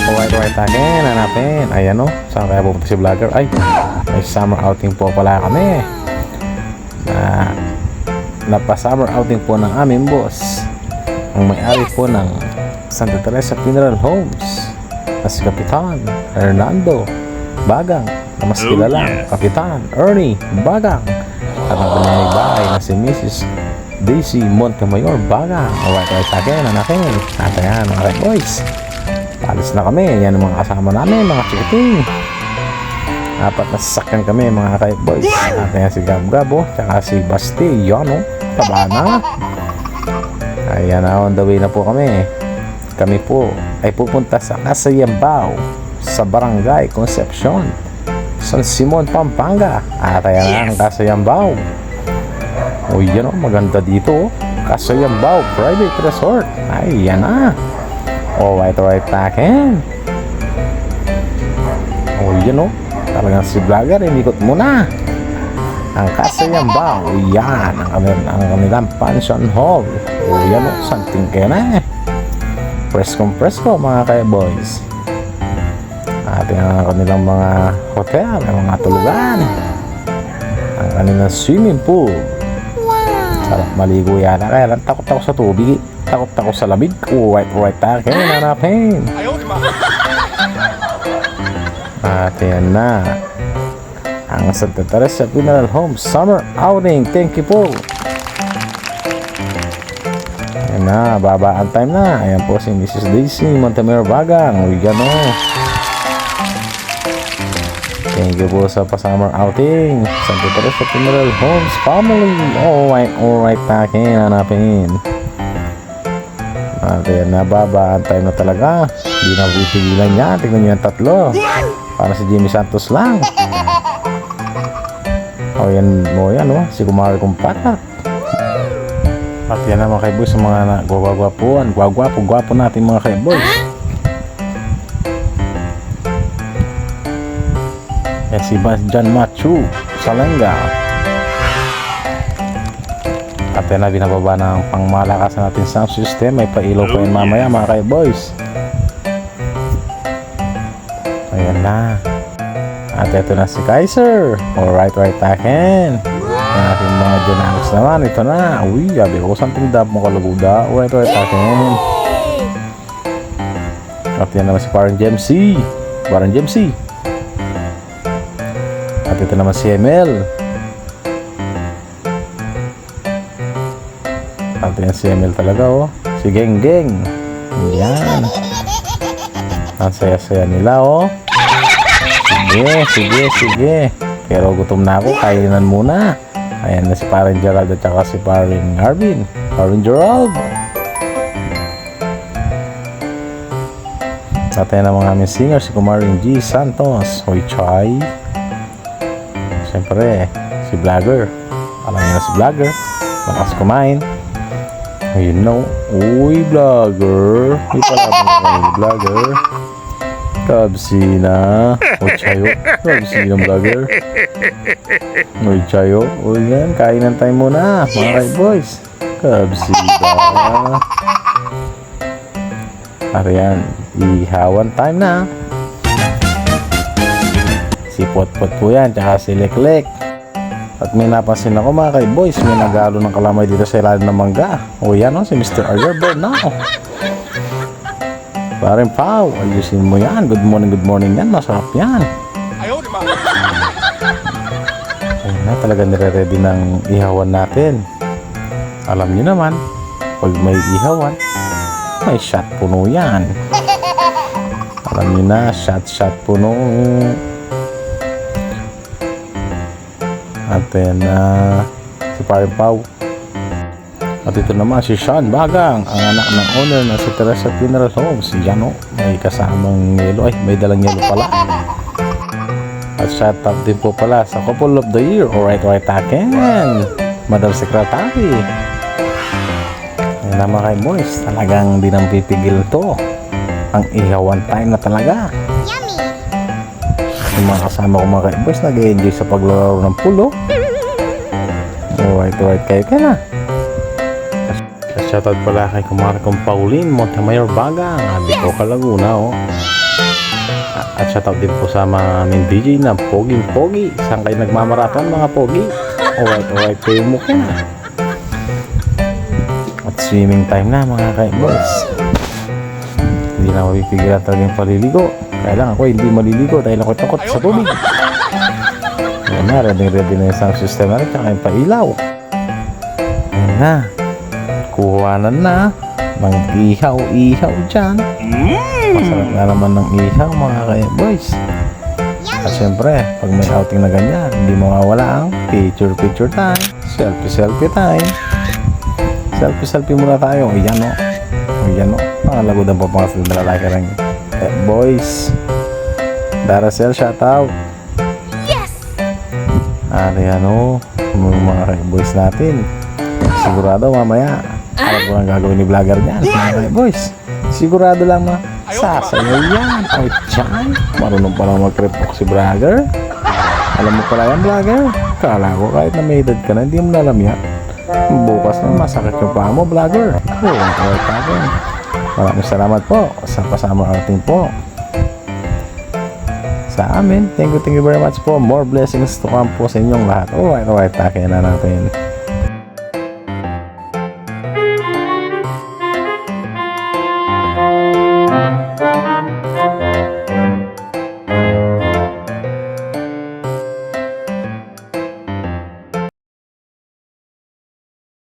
Right again, hanapin. Ayan o, saan kaya pupunta si vlogger? Ay, may summer outing po pala kami. Napa-summer outing po ng aming boss, ang may-ari po ng Santa Teresa Funeral Homes, na si Kapitan Hernando Bagang, na mas kilalang Kapitan Ernie Bagang, at ang kanyang bahay na si Mrs. Daisy Montemayor Bagang. Right again, hanapin. At ayan mga boys, alis na kami. Yan ang mga kasama namin, mga chikiting. 4 na sasakyan kami mga kay boys. At ayan si Gab-Gabo, tsaka si Basti. Yan o, taba na. Ayan na, on the way na po kami. Kami po ay pupunta sa Casayambao, sa Barangay Concepcion, San Simon, Pampanga. At ayan ang Casayambao. O yan o, maganda dito o. Casayambao Private Resort. Ay, yan na. O, right takin. O yan o, talagang si vlogger, inikot muna ang Casayambao. Yan ang kanilang pension hall. O yan o, something kaya na eh. Presko mga kaya boys. At ang kanilang mga hotel, mga tulugan, ang kanilang swimming pool. Sarap maligo yan. Kaya lang takot ako sa tubig, takot ako sa lamig. Right takin, hanapin. At yan na ang Santa Teresa Funeral Home Summer Outing. Thank you po. Ayan na, babaan time na. Ayan po si Mrs. Daisy Montemayor Bagang. Uy, gano'n. Thank you po sa pa-summer outing Santa Teresa Funeral Homes family. Alright takin, hanapin. At ayan na, babaan time na talaga. Hindi na pipigilan niya. Tignan niyo yung tatlo. Para si Jimmy Santos lang. O yan o, si Kumari Kumpatak. At yan na mga kaiboys, sa mga gwagwapuan, gwapo natin mga kaiboys. Yan si John Machu Salenga. At yan na, binababa ng pangmalakasan natin sound system. May pailaw pa yun mamaya mga kaiboys. Ayan na. At ito na si Kaiser. Alright takin. Yan natin mga Janaks naman. Ito na. Uy, sabi ko something dab mo kalaguda. Alright takin. At yan naman si Parang Jemsy. At ito naman si ML. At yan si ML talaga oh. Si Geng. Yan. Ang saya-saya nila oh. Sige. Pero gutom na ako, kainan muna. Ayan na si Paring Gerald at saka si Paring Arvin. Paring Gerald. At ayan ang mga aming singer, si Kumaring G. Santos. Hoy Chay. Siyempre, si Vlogger. Alam niyo na si Vlogger. Lakas kumain. Ayun no. Uy, Vlogger. Hindi pala ako Vlogger. Kabsina. O Chayo. Kabsina Vlogger. Uy, Chayo. Uy yan, kainan tayo muna mga boys. Kabsina. Ariyan, ihawan time na. Si Potpot po yan, tsaka si Leklek. At may napansin ako mga boys, may nagalo ng kalamay dito sa ilalim ng mangga. O yan o, si Mr. Arger now. Paring Pao, ayusin mo yan. Good morning yan, masarap yan. Ayun na, talaga nire-ready ng ihawan natin. Alam niyo naman, pag may ihawan, may shot puno yan. Alam niyo na, shot puno. At yan na si Paring Pao. At ito naman si Sean Bagang, ang anak ng owner ng Santa Teresa Funeral Homes. Yan o, may kasamang yelo. Ay, may dalang yelo pala. At shout out din po pala sa Couple of the Year. Alright takin, Madam Secretary. Yan naman kay boys, talagang di nang pipigil to. Ang ihawan time na talaga. Yung mga kasama ko mga kay boys, nag-enjoy sa paglalaro ng pulo. Alright kayo na. Shoutout pala kay Kumarikong Pauline Montemayor Bagang. Abi ko Kalaguna oh. At shoutout din po sa mga main DJ na poging-pogi. Saan kayo nagmamarathon mga pogi? Alright kayo mukha. At swimming time na mga ka-boys. Hindi na mapipigilan talaga yung paliligo. Kaya lang ako hindi maliligo dahil ako takot sa tubig. Ayan na, ready na yung sound system na rin, tsaka yung pailaw. Ayan na, kuhanan na ng ihaw dyan. Masarap na naman ng ihaw mga ka-boys. At syempre, pag may outing na ganyan, hindi mawawala ang picture time, selfie time. Selfie muna tayo. Ayan o. Pangalagodan po mga film na lalaki rin. Boys. Daracel, shoutout. Yes! Yan o. Mga boys natin. Sigurado mamaya. Alam ko ang gagawin ni vlogger niyan. Mga boys. Sigurado lang sasayaw yan. Ay, tiyan. Marunong palang mag-repok si vlogger. Alam mo pala yan, vlogger. Kala ko kahit na may edad ka na, hindi mo na alam yan. Bukas na masakit yung paa mo, vlogger. Maraming salamat po sa kasama outing po sa amin. Thank you very much po. More blessings to come po sa inyong lahat. Alright, takin na natin.